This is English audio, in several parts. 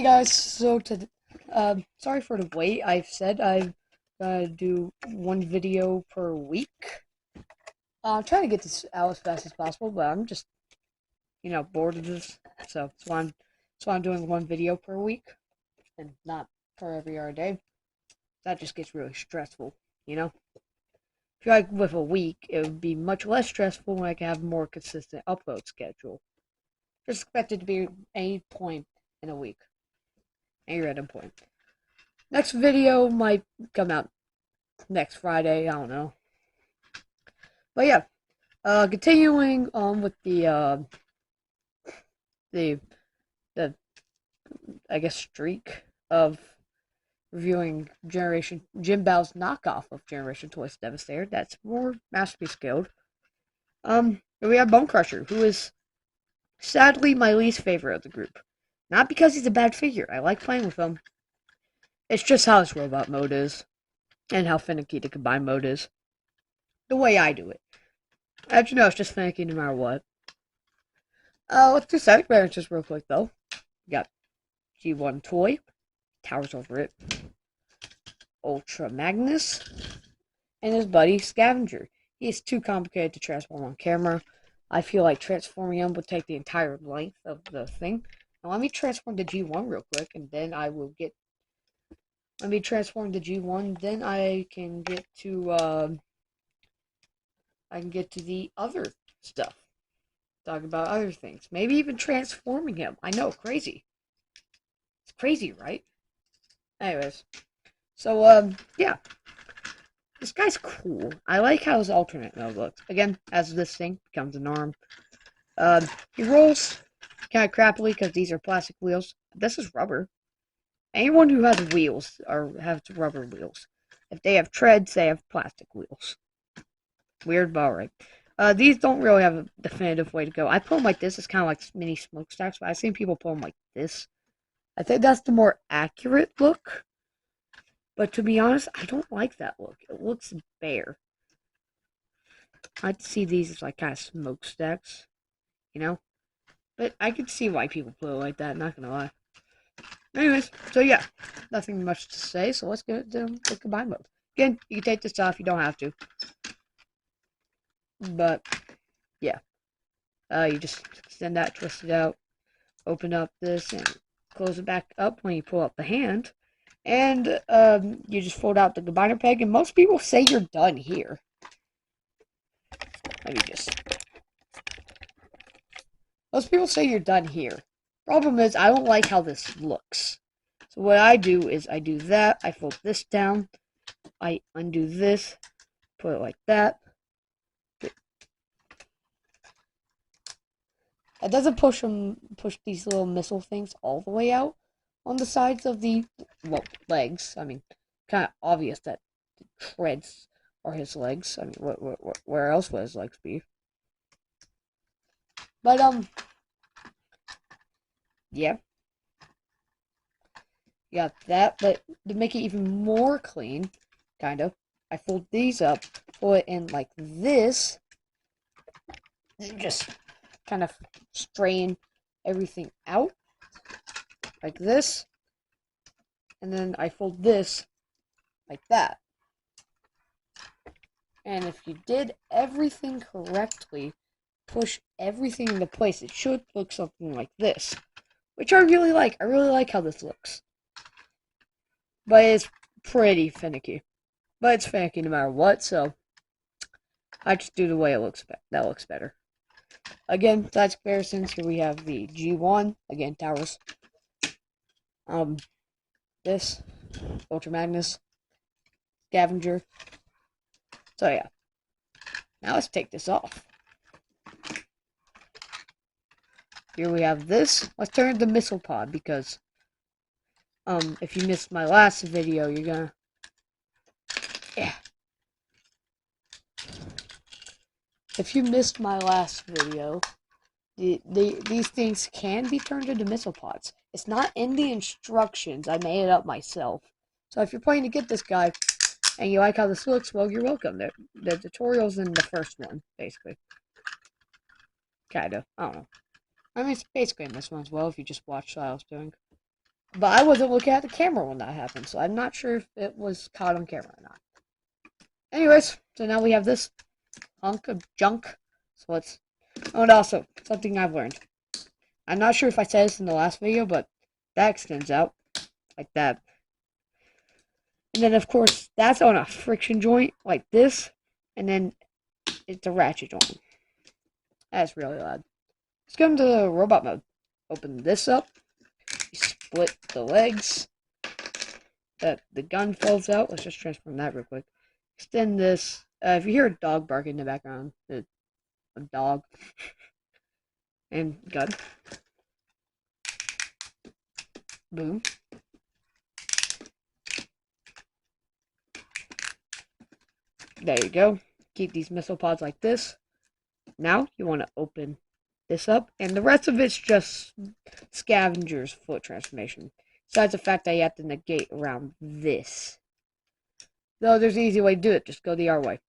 Hey guys, sorry for the wait. I've said I'm gonna do one video per week. I'm trying to get this out as fast as possible, but I'm just, bored of this. So that's why I'm doing one video per week and not per every other day. That just gets really stressful, you know? I feel like with a week, it would be much less stressful when I can have a more consistent upload schedule. Just expect it to be any point in a week. Any random point. Next video might come out next Friday. I don't know. But yeah, continuing on with the the I guess streak of reviewing Generation Jim Bao's knockoff of Generation Toys Devastator. That's more Masterpiece Guild. We have Bonecrusher, who is sadly my least favorite of the group. Not because he's a bad figure. I like playing with him. It's just how his robot mode is, and how finicky the combined mode is. The way I do it. As you know, it's just finicky no matter what. Let's do static variances real quick though. We got G1 Toy, towers over it. Ultra Magnus, and his buddy Scavenger. He is too complicated to transform on camera. I feel like transforming him would take the entire length of the thing. Now let me transform the G1 real quick, and then I will get. Let me transform the G1, then I can get to the other stuff. Talk about other things. Maybe even transforming him. I know, crazy. It's crazy, right? Anyways. So, yeah. This guy's cool. I like how his alternate mode looks. Again, as this thing becomes an arm. He rolls kind of crappily because these are plastic wheels. This is rubber. Anyone who has wheels has rubber wheels. If they have treads, they have plastic wheels. Weird, but alright. These don't really have a definitive way to go. I put them like this. It's kind of like mini smokestacks, but I've seen people put them like this. I think that's the more accurate look. But to be honest, I don't like that look. It looks bare. I'd see these as like kind of smokestacks, you know? But I could see why people put it like that, not gonna lie. Anyways, so yeah, nothing much to say, so let's get into the combine mode. Again, you can take this off, you don't have to. But, yeah. You just extend that, twist it out, open up this, and close it back up when you pull out the hand. And you just fold out the combiner peg, and most people say you're done here. Let me just... Most people say you're done here. Problem is, I don't like how this looks. So what I do is I do that, I fold this down, I undo this, put it like that. It doesn't push these little missile things all the way out on the sides of the, well, legs. I mean, kind of obvious that the treads are his legs. I mean, where else would his legs be? But, yeah. Got that, but to make it even more clean, kind of, I fold these up, pull it in like this, and just kind of strain everything out, like this, and then I fold this like that. And if you did everything correctly, push everything into place, it should look something like this, which I really like. I really like how this looks. But it's pretty finicky. But it's finicky no matter what, so I just do the way it looks. That looks better. Again, size comparisons. Here we have the G1. Again, towers. This Ultra Magnus, Scavenger. So yeah. Now let's take this off. Here we have this. Let's turn to missile pod because if you missed my last video, you're gonna If you missed my last video, these things can be turned into missile pods. It's not in the instructions. I made it up myself. So if you're planning to get this guy and you like how this looks, well, you're welcome. The tutorial's in the first one, basically. Kind of. I don't know. I mean, it's basically in this one as well, if you just watched what I was doing. But I wasn't looking at the camera when that happened, so I'm not sure if it was caught on camera or not. Anyways, so now we have this hunk of junk. So let's... Oh, and also, something I've learned. I'm not sure if I said this in the last video, but that extends out like that. And then, of course, that's on a friction joint like this. And then it's a ratchet joint. That's really loud. Let's go into robot mode. Open this up. You split the legs. The gun falls out. Let's just transform that real quick. Extend this. If you hear a dog barking in the background, it's a dog. And gun. Boom. There you go. Keep these missile pods like this. Now you want to open this up, and the rest of it's just scavenger's foot transformation. Besides the fact that you have to negate around this. Though there's an easy way to do it. Just go the R way.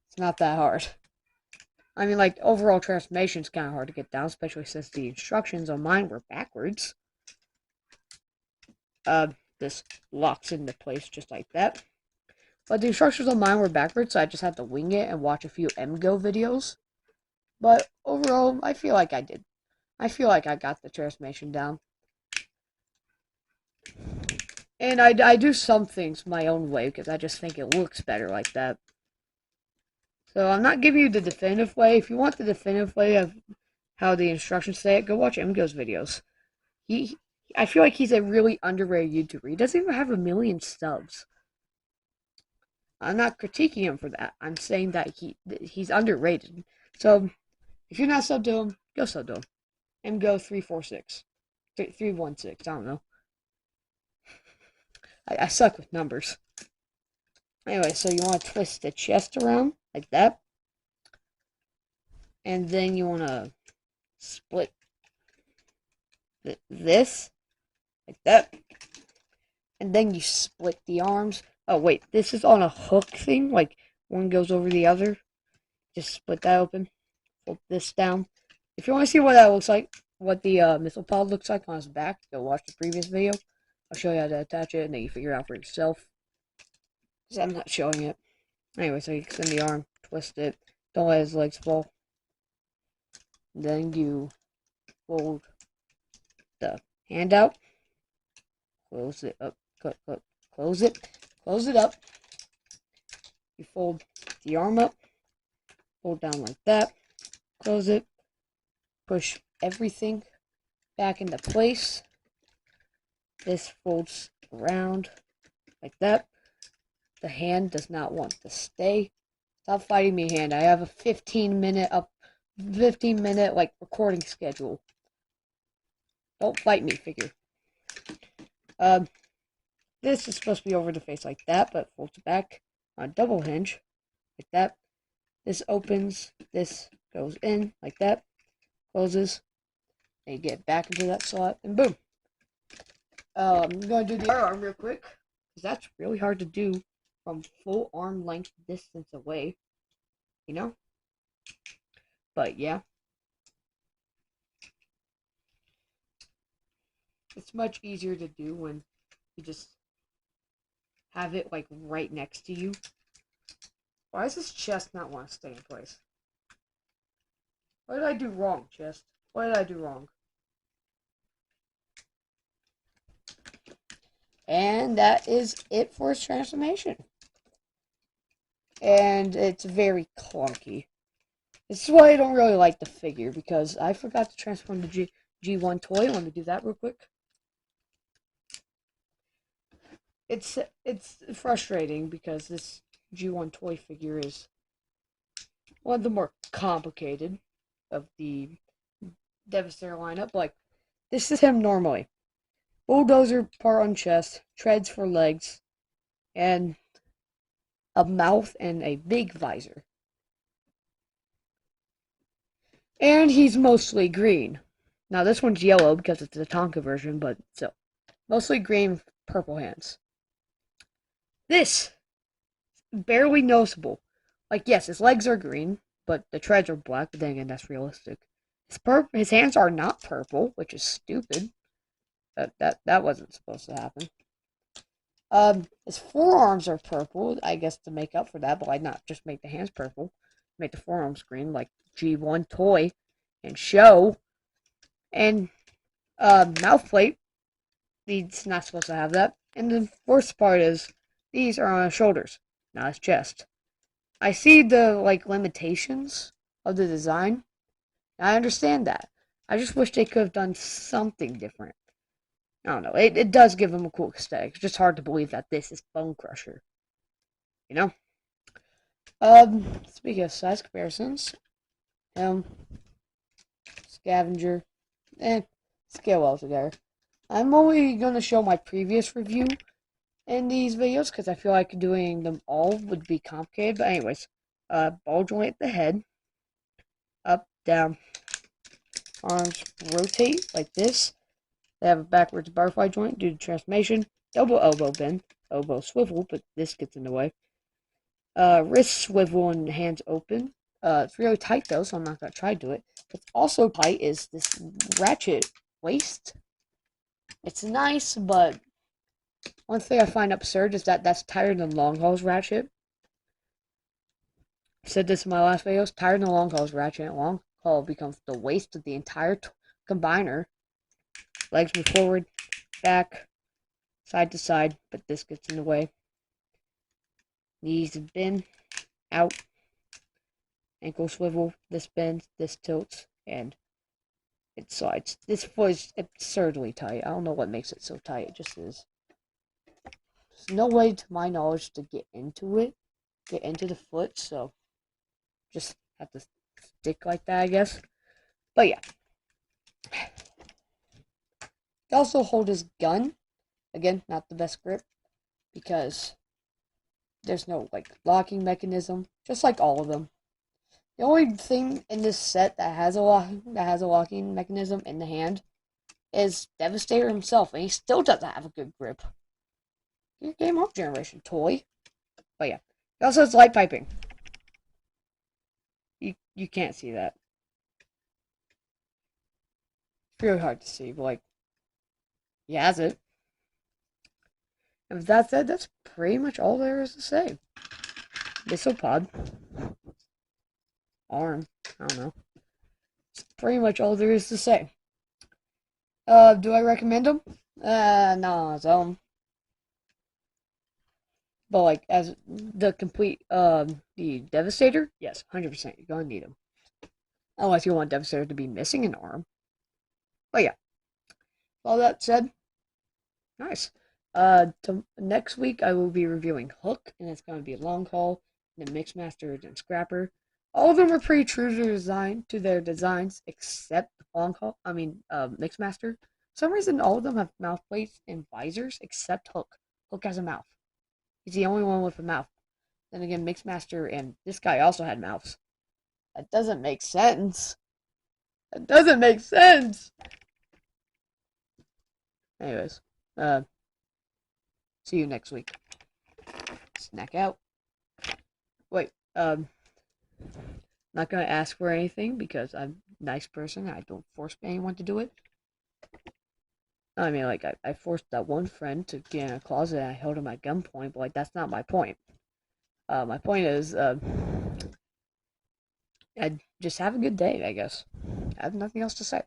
It's not that hard. I mean, like, overall transformation is kind of hard to get down, especially since the instructions on mine were backwards. This locks into place just like that. But the instructions on mine were backwards, so I just had to wing it and watch a few MGO videos. But overall, I feel like I did. I feel like I got the transformation down. And I do some things my own way, because I just think it looks better like that. So I'm not giving you the definitive way. If you want the definitive way of how the instructions say it, go watch MGO's videos. I feel like he's a really underrated YouTuber. He doesn't even have 1 million subs. I'm not critiquing him for that. I'm saying that he's underrated. So if you're not subbed to him, go sub to him. MGO346. 316, I don't know. I suck with numbers. Anyway, so you want to twist the chest around like that. And then you want to split this like that. And then you split the arms. Oh, wait, this is on a hook thing. Like, one goes over the other. Just split that open. Fold this down. If you want to see what that looks like, what the missile pod looks like on his back, go watch the previous video. I'll show you how to attach it, and then you figure it out for yourself. Because I'm not showing it. Anyway, so you extend the arm, twist it. Don't let his legs fall. Then you fold the hand out. Close it up. Close it. Close it up. You fold the arm up. Fold down like that. Close it. Push everything back into place. This folds around like that. The hand does not want to stay. Stop fighting me, hand. I have a 15-minute like recording schedule. Don't fight me, figure. This is supposed to be over the face like that, but folds back on a double hinge like that. This opens. This goes in like that. Closes. And you get back into that slot, and boom. I'm going to do the arm real quick, because that's really hard to do from full arm length distance away, you know? But yeah. It's much easier to do when you just have it like right next to you. Why does this chest not want to stay in place? What did I do wrong, chest? What did I do wrong? And that is it for its transformation. And it's very clunky. This is why I don't really like the figure, because I forgot to transform the G1 toy. Let me do that real quick. It's frustrating because this G1 toy figure is one of the more complicated of the Devastator lineup. Like, this is him normally. Bulldozer part on chest, treads for legs, and a mouth and a big visor. And he's mostly green. Now this one's yellow because it's the Tonka version, but still. Mostly green with purple hands. This, barely noticeable. Like, yes, his legs are green, but the treads are black, but then again, that's realistic. His hands are not purple, which is stupid. That wasn't supposed to happen. His forearms are purple, I guess to make up for that, but why not just make the hands purple? Make the forearms green like G1 toy and show. And mouth plate, he's not supposed to have that. And the worst part is these are on his shoulders, not his chest. I see the limitations of the design. I understand that. I just wish they could have done something different. I don't know. It does give him a cool aesthetic. It's just hard to believe that this is Bone Crusher. You know? Speaking of size comparisons, um, Scavenger, scale well together. I'm only gonna show my previous review in these videos because I feel like doing them all would be complicated. But anyways, ball joint at the head, up, down, arms rotate like this. They have a backwards butterfly joint due to transformation. Double elbow bend, elbow swivel, but this gets in the way. Wrist swivel and hands open. It's really tight though, so I'm not gonna try to do it. What's also tight is this ratchet waist. It's nice, but one thing I find absurd is that that's tighter than long haul's ratchet. I said this in my last videos. Tighter than long haul's ratchet, and long haul becomes the waist of the entire combiner. Legs move forward, back, side to side, but this gets in the way. Knees bend, out, ankle swivel, this bends, this tilts, and it slides. This foot is absurdly tight. I don't know what makes it so tight. It just is. There's no way, to my knowledge, to get into it, get into the foot, so just have to stick like that, I guess. But yeah. He also hold his gun. Again, not the best grip, because there's no locking mechanism, just like all of them. The only thing in this set that has a locking mechanism in the hand is Devastator himself, and he still doesn't have a good grip. Your Game Up Generation toy. But yeah. He also has light piping. You can't see that. It's really hard to see, but he has it. And with that said, that's pretty much all there is to say. Pod. Arm. I don't know. It's pretty much all there is to say. Do I recommend them? Not on its own. But as the complete the Devastator, yes, 100%, you're gonna need them. Unless you want Devastator to be missing an arm. But yeah. All that said, nice. Next week I will be reviewing Hook, and it's gonna be a long haul, then Mixmaster, then Scrapper. All of them are pretty true to their designs, except long haul. Mixmaster. For some reason, all of them have mouth plates and visors, except Hook. Hook has a mouth. He's the only one with a mouth. Then again, Mixmaster and this guy also had mouths. That doesn't make sense. That doesn't make sense. Anyways, see you next week. Snack out. Wait, not gonna ask for anything because I'm a nice person. I don't force anyone to do it. I mean, I forced that one friend to get in a closet and I held him at gunpoint, but that's not my point. My point is, I'd just have a good day, I guess. I have nothing else to say.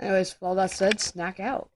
Anyways, with all that said, snack out.